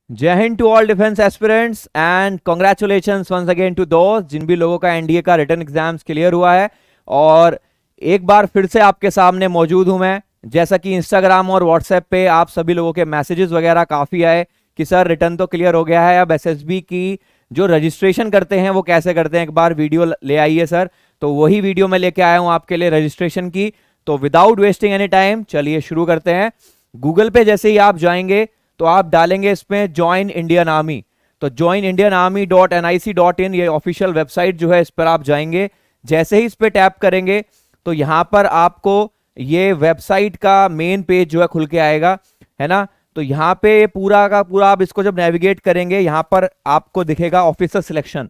जय हिंद to all defence aspirants and congratulations once again to दोस्त जिन भी लोगों का एनडीए का रिटन एग्जाम्स क्लियर हुआ है। और एक बार फिर से आपके सामने मौजूद हूं मैं। जैसा कि इंस्टाग्राम और व्हाट्सएप पे आप सभी लोगों के मैसेजेस वगैरह काफ़ी आए कि सर रिटर्न तो क्लियर हो गया है, अब एसएसबी की जो रजिस्ट्रेशन करते हैं वो कैसे करते हैं, एक बार वीडियो ले आइए सर। तो वही वीडियो मैं लेके आया हूं आपके लिए रजिस्ट्रेशन की। तो विदाउट वेस्टिंग एनी टाइम चलिए शुरू करते हैं। गूगल पे जैसे ही आप जाएंगे तो आप डालेंगे इसमें ज्वाइन इंडियन आर्मी। तो ज्वाइन इंडियन आर्मी .nic.in ये ऑफिशियल वेबसाइट जो है, इस पर आप जाएंगे। जैसे ही इस पर टैप करेंगे तो यहां पर आपको ये वेबसाइट का मेन पेज जो है खुल के आएगा, है ना। तो यहाँ पे पूरा का पूरा आप इसको जब नेविगेट करेंगे यहाँ पर आपको दिखेगा ऑफिसर सिलेक्शन।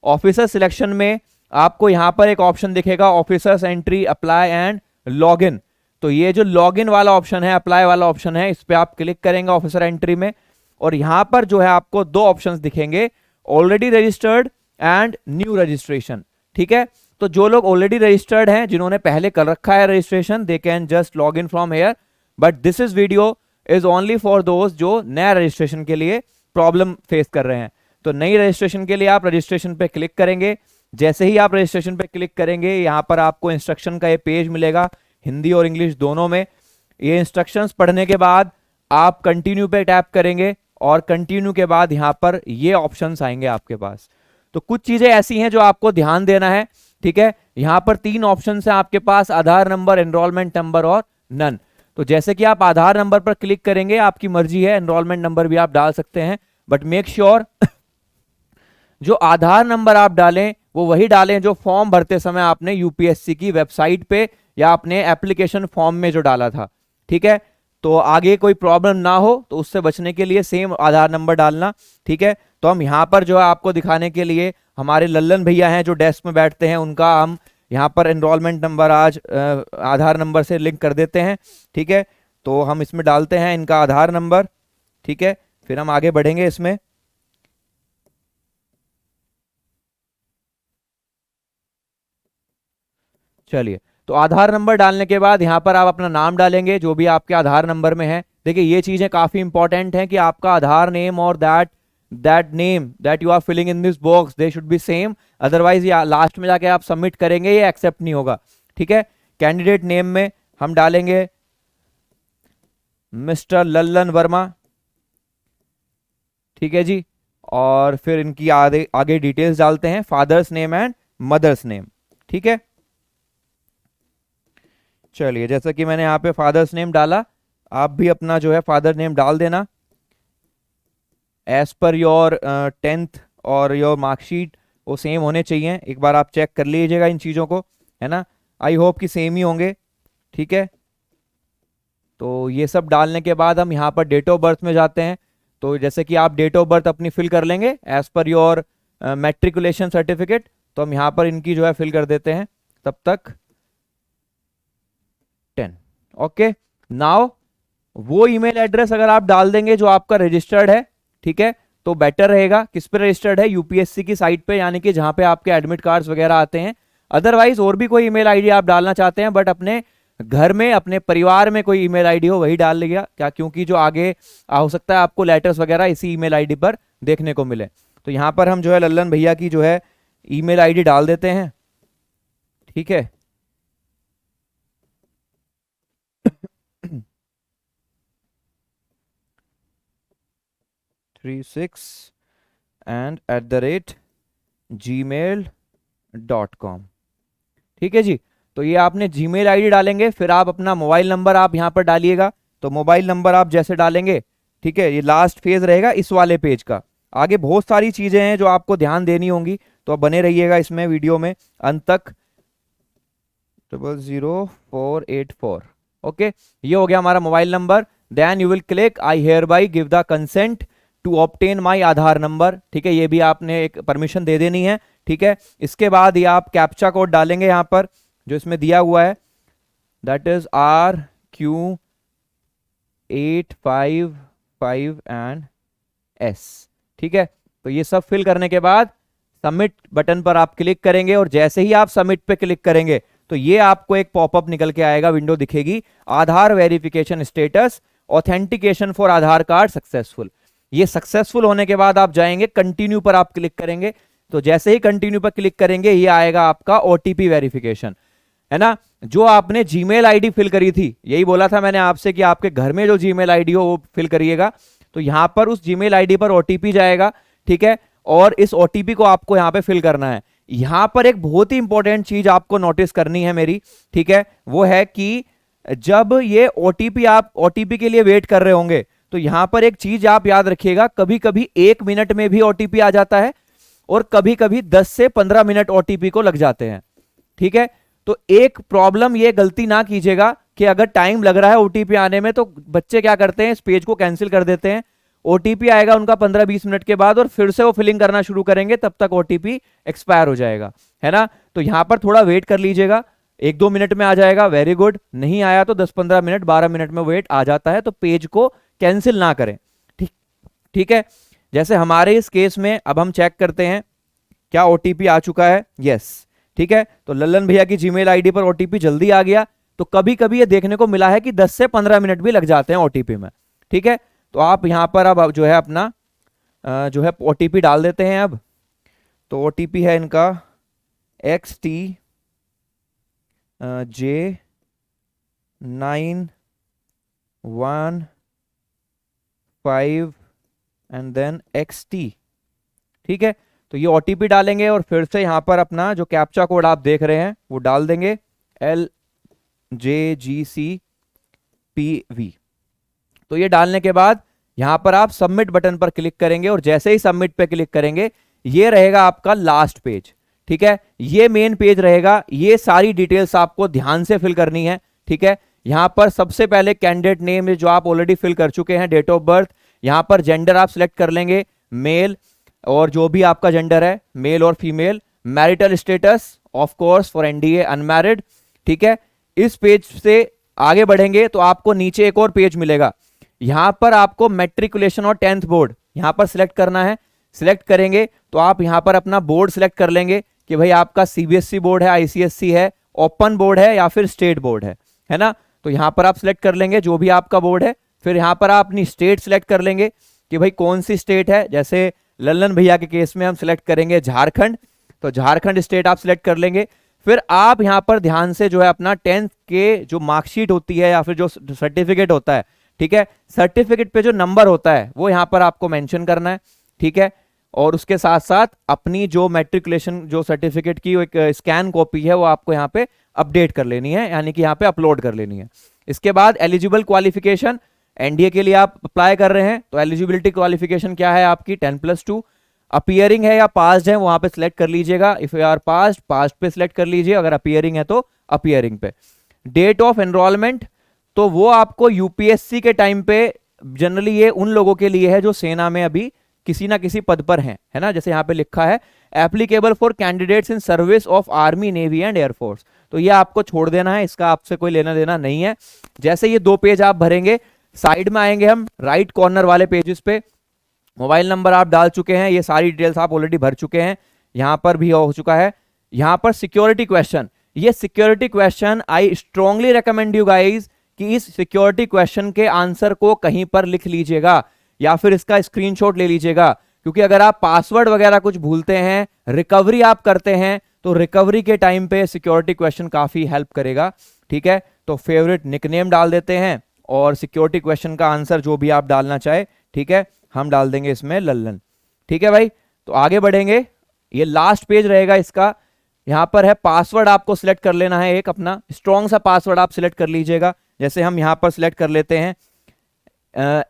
ऑफिसर सिलेक्शन में आपको यहाँ पर एक ऑप्शन दिखेगा officers entry apply and login. तो ये जो लॉगिन वाला ऑप्शन है, अप्लाई वाला ऑप्शन है, इस पे आप क्लिक करेंगे ऑफिसर एंट्री में। और यहां पर जो है आपको दो ऑप्शंस दिखेंगे, already registered and new registration. ठीक है, तो जो लोग ऑलरेडी रजिस्टर्ड हैं, जिन्होंने पहले कर रखा है registration, they can just log in from here. But this is video is only for दोस्त जो नया रजिस्ट्रेशन के लिए प्रॉब्लम फेस कर रहे हैं। तो नई रजिस्ट्रेशन के लिए आप रजिस्ट्रेशन पे क्लिक करेंगे। जैसे ही आप रजिस्ट्रेशन पे क्लिक करेंगे यहाँ पर आपको इंस्ट्रक्शन का ये पेज मिलेगा, हिंदी और इंग्लिश दोनों में। ये इंस्ट्रक्शंस पढ़ने के बाद आप कंटिन्यू पे टैप करेंगे और कंटिन्यू के बाद यहाँ पर ये ऑप्शंस आएंगे आपके पास। तो कुछ चीजें ऐसी हैं जो आपको ध्यान देना है। ठीक है, यहाँ पर तीन ऑप्शन है आपके पास, आधार नंबर, एनरोलमेंट नंबर और नन। तो जैसे कि आप आधार नंबर पर क्लिक करेंगे, आपकी मर्जी है, एनरोलमेंट नंबर भी आप डाल सकते हैं, बट मेक श्योर जो आधार नंबर आप डालें वो वही डालें जो फॉर्म भरते समय आपने यूपीएससी की वेबसाइट पे या अपने एप्लीकेशन फॉर्म में जो डाला था। ठीक है, तो आगे कोई प्रॉब्लम ना हो तो उससे बचने के लिए सेम आधार नंबर डालना। ठीक है, तो हम यहाँ पर जो है आपको दिखाने के लिए हमारे लल्लन भैया हैं जो डेस्क में बैठते हैं, उनका हम यहाँ पर एनरोलमेंट नंबर आज आधार नंबर से लिंक कर देते हैं। ठीक है, तो हम इसमें डालते हैं इनका आधार नंबर। ठीक है, फिर हम आगे बढ़ेंगे इसमें। चलिए, तो आधार नंबर डालने के बाद यहाँ पर आप अपना नाम डालेंगे जो भी आपके आधार नंबर में है। देखिए ये चीजें काफी इंपॉर्टेंट हैं कि आपका आधार नेम और that name that you are filling in this box they should be same, otherwise ये लास्ट में जाके आप सबमिट करेंगे ये एक्सेप्ट नहीं होगा। ठीक है, कैंडिडेट नेम में हम डालेंगे मिस्टर लल्लन वर्मा। ठीक है जी, और फिर इनकी आगे आगे डिटेल्स डालते हैं, father's name and mother's name. ठीक है, चलिए जैसा कि मैंने यहाँ पे फादर्स नेम डाला, आप भी अपना जो है फादर नेम डाल देना एज पर योर 10th और योर मार्कशीट, वो सेम होने चाहिए। एक बार आप चेक कर लीजिएगा इन चीज़ों को, है ना। आई होप कि सेम ही होंगे। ठीक है, तो ये सब डालने के बाद हम यहाँ पर डेट ऑफ बर्थ में जाते हैं। तो जैसे कि आप डेट ऑफ बर्थ अपनी फिल कर लेंगे as per your matriculation certificate, तो हम यहाँ पर इनकी जो है फिल कर देते हैं तब तक 10। ओके, नाउ वो ईमेल एड्रेस अगर आप डाल देंगे जो आपका रजिस्टर्ड है, ठीक है, तो बेटर रहेगा। किस पे रजिस्टर्ड है? यूपीएससी की साइट पे, यानी कि जहां पे आपके एडमिट कार्ड्स वगैरह आते हैं। अदरवाइज और भी कोई ईमेल आईडी आप डालना चाहते हैं, बट अपने घर में अपने परिवार में कोई ईमेल आईडी हो वही डाल लिया क्या, क्योंकि जो आगे हो सकता है आपको लेटर्स वगैरह इसी ईमेल आईडी पर देखने को मिले। तो यहां पर हम जो है लल्लन भैया की जो है ईमेल आईडी डाल देते हैं। ठीक है, 36 and @gmail.com। ठीक है जी, तो ये आपने जीमेल आईडी डालेंगे, फिर आप अपना मोबाइल नंबर आप यहाँ पर डालिएगा। तो मोबाइल नंबर आप जैसे डालेंगे, ठीक है, ये लास्ट फेज रहेगा इस वाले पेज का। आगे बहुत सारी चीजें हैं जो आपको ध्यान देनी होंगी, तो आप बने रहिएगा इसमें वीडियो में अंत तक। 000484। ओके, ये हो गया हमारा mobile number. Then you will click I hereby give the consent to obtain my Aadhaar number. ठीक है, ये भी आपने एक परमिशन दे देनी है। ठीक है, इसके बाद ये आप कैप्चा कोड डालेंगे यहाँ पर जो इसमें दिया हुआ है, दैट इज RQ855 S। ठीक है, तो ये सब फिल करने के बाद सबमिट बटन पर आप क्लिक करेंगे, और जैसे ही आप सबमिट पे क्लिक करेंगे तो ये आपको एक पॉपअप निकल के आएगा, विंडो दिखेगी, Aadhaar verification status authentication for Aadhaar card successful. ये सक्सेसफुल होने के बाद आप जाएंगे कंटिन्यू पर, आप क्लिक करेंगे। तो जैसे ही कंटिन्यू पर क्लिक करेंगे ये आएगा आपका ओटीपी वेरिफिकेशन, है ना। जो आपने जीमेल आईडी फिल करी थी, यही बोला था मैंने आपसे कि आपके घर में जो जीमेल आईडी हो वो फिल करिएगा। तो यहां पर उस जीमेल आईडी पर ओटीपी जाएगा, ठीक है, और इस ओटीपी को आपको यहां पे फिल करना है। यहां पर एक बहुत ही इंपॉर्टेंट चीज आपको नोटिस करनी है मेरी, ठीक है, वो है कि जब ये ओटीपी, आप ओटीपी के लिए वेट कर रहे होंगे, तो यहां पर एक चीज आप याद रखिएगा, कभी कभी 1 मिनट में भी ओटीपी आ जाता है और कभी कभी 10 से 15 मिनट ओटीपी को लग जाते हैं, ठीक है। तो एक प्रॉब्लम, ये गलती ना कीजिएगा कि अगर टाइम लग रहा है ओटीपी आने में, तो बच्चे क्या करते हैं, इस पेज को कैंसिल कर देते हैं। ओटीपी आएगा उनका 15-20 मिनट के बाद और फिर से वो फिलिंग करना शुरू करेंगे, तब तक ओटीपी एक्सपायर हो जाएगा, है ना। तो यहां पर थोड़ा वेट कर लीजिएगा, 1-2 मिनट में आ जाएगा, वेरी गुड। नहीं आया तो 10-15 मिनट, 12 मिनट में वेट आ जाता है, तो पेज को कैंसिल ना करें, ठीक, ठीक है। जैसे हमारे इस केस में अब हम चेक करते हैं क्या ओटीपी आ चुका है, यस, ठीक है। तो लल्लन भैया की जीमेल आईडी पर ओटीपी जल्दी आ गया। तो कभी कभी ये देखने को मिला है कि 10 से 15 मिनट भी लग जाते हैं ओटीपी में, ठीक है। तो आप यहां पर अब जो है अपना जो है ओटीपी डाल देते हैं अब। तो ओटीपी है इनका XTJ915 एंड देन XT, ठीक है। तो ये ओटीपी डालेंगे और फिर से यहां पर अपना जो कैप्चा कोड आप देख रहे हैं वो डाल देंगे, LJGCPV। तो ये डालने के बाद यहां पर आप सबमिट बटन पर क्लिक करेंगे और जैसे ही सबमिट पे क्लिक करेंगे ये रहेगा आपका लास्ट पेज, ठीक है। ये मेन पेज रहेगा, ये सारी डिटेल्स आपको ध्यान से फिल करनी है, ठीक है। यहां पर सबसे पहले कैंडिडेट नेम जो आप ऑलरेडी फिल कर चुके हैं, डेट ऑफ बर्थ, यहां पर जेंडर आप सिलेक्ट कर लेंगे, मेल, और जो भी आपका जेंडर है मेल और female, marital status of course for NDA unmarried, ठीक है। इस पेज से आगे बढ़ेंगे तो आपको नीचे एक और पेज मिलेगा, यहां पर आपको मैट्रिकुलेशन और 10th बोर्ड यहां पर सिलेक्ट करना है। सिलेक्ट करेंगे तो आप यहां पर अपना बोर्ड सिलेक्ट कर लेंगे कि भाई आपका सीबीएसई बोर्ड है, आईसीएससी है, ओपन बोर्ड है या फिर स्टेट बोर्ड है ना। तो यहां पर आप सिलेक्ट कर लेंगे जो भी आपका बोर्ड है। फिर यहां पर आप अपनी स्टेट सिलेक्ट कर लेंगे कि भाई कौन सी स्टेट है। जैसे लल्लन भैया के केस में हम सिलेक्ट करेंगे झारखंड, तो झारखंड स्टेट आप सिलेक्ट कर लेंगे। फिर आप यहां पर ध्यान से जो है अपना 10th के जो मार्कशीट होती है या फिर जो सर्टिफिकेट होता है, ठीक है, सर्टिफिकेट पे जो नंबर होता है वो यहां पर आपको मेंशन करना है, ठीक है। और उसके साथ साथ अपनी जो मैट्रिकुलेशन जो सर्टिफिकेट की एक स्कैन कॉपी है वो आपको यहाँ पे अपडेट कर लेनी है, यानी कि यहाँ पे अपलोड कर लेनी है। इसके बाद एलिजिबल क्वालिफिकेशन, एनडीए के लिए आप अप्लाई कर रहे हैं तो एलिजिबिलिटी क्वालिफिकेशन क्या है आपकी 10+2। अपीयरिंग है या पास्ड है वहां पे सिलेक्ट कर लीजिएगा, if you are passed passed पे सिलेक्ट कर लीजिए, अगर अपीयरिंग है तो अपीयरिंग पे। डेट ऑफ एनरोलमेंट, तो वो आपको यूपीएससी के टाइम पे जनरली ये उन लोगों के लिए है जो सेना में अभी किसी ना किसी पद पर हैं, है ना। जैसे यहाँ पे लिखा है applicable for candidates in service of army, navy and air force, तो ये आपको छोड़ देना है, इसका आपसे कोई लेना देना नहीं है। जैसे ये 2 पेज आप भरेंगे, साइड में आएंगे हम राइट कॉर्नर वाले पेजेस पे, मोबाइल नंबर आप डाल चुके हैं, ये सारी डिटेल्स आप ऑलरेडी भर चुके हैं, यहां पर भी हो चुका है। यहां पर सिक्योरिटी क्वेश्चन, ये security question I strongly recommend you guys कि इस सिक्योरिटी क्वेश्चन के आंसर को कहीं पर लिख लीजिएगा या फिर इसका स्क्रीनशॉट ले लीजिएगा, क्योंकि अगर आप पासवर्ड वगैरह कुछ भूलते हैं, रिकवरी आप करते हैं, तो रिकवरी के टाइम पे सिक्योरिटी क्वेश्चन काफी हेल्प करेगा, ठीक है। तो फेवरेट निकनेम डाल देते हैं और सिक्योरिटी क्वेश्चन का आंसर जो भी आप डालना चाहे, ठीक है, हम डाल देंगे इसमें लल्लन, ठीक है भाई। तो आगे बढ़ेंगे, ये लास्ट पेज रहेगा इसका। यहां पर है पासवर्ड, आपको सिलेक्ट कर लेना है एक अपना स्ट्रॉन्ग सा पासवर्ड आप सिलेक्ट कर लीजिएगा। जैसे हम यहां पर सिलेक्ट कर लेते हैं,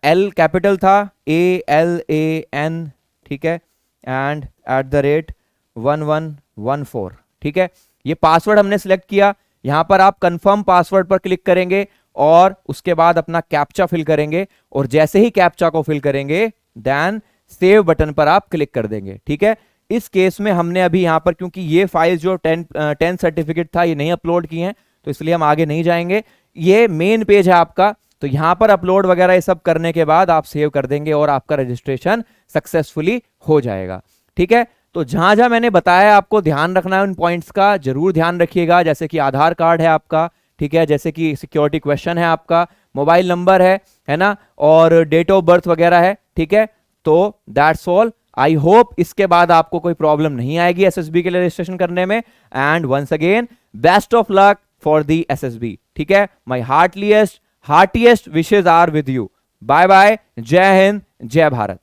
एल कैपिटल था, ALAN, ठीक है, एंड @1114, ठीक है। ये पासवर्ड हमने सिलेक्ट किया। यहां पर आप कंफर्म पासवर्ड पर क्लिक करेंगे और उसके बाद अपना कैप्चा फिल करेंगे, और जैसे ही कैप्चा को फिल करेंगे देन सेव बटन पर आप क्लिक कर देंगे, ठीक है। इस केस में हमने अभी यहां पर, क्योंकि ये फाइल जो 10 सर्टिफिकेट था ये नहीं अपलोड किए हैं, तो इसलिए हम आगे नहीं जाएंगे। ये मेन पेज है आपका, तो यहां पर अपलोड वगैरह ये सब करने के बाद आप सेव कर देंगे और आपका रजिस्ट्रेशन सक्सेसफुली हो जाएगा, ठीक है। तो जहां जहां मैंने बताया आपको ध्यान रखना है उन पॉइंट्स का जरूर ध्यान रखिएगा, जैसे कि आधार कार्ड है आपका, ठीक है, जैसे कि सिक्योरिटी क्वेश्चन है आपका, मोबाइल नंबर है ना, और डेट ऑफ बर्थ वगैरह है, ठीक है। तो दैट्स ऑल। आई होप इसके बाद आपको कोई प्रॉब्लम नहीं आएगी एसएसबी के लिए रजिस्ट्रेशन करने में। And once again best of luck for the SSB. ठीक है, my heartiest wishes are with you. Bye bye, जय हिंद, जय भारत।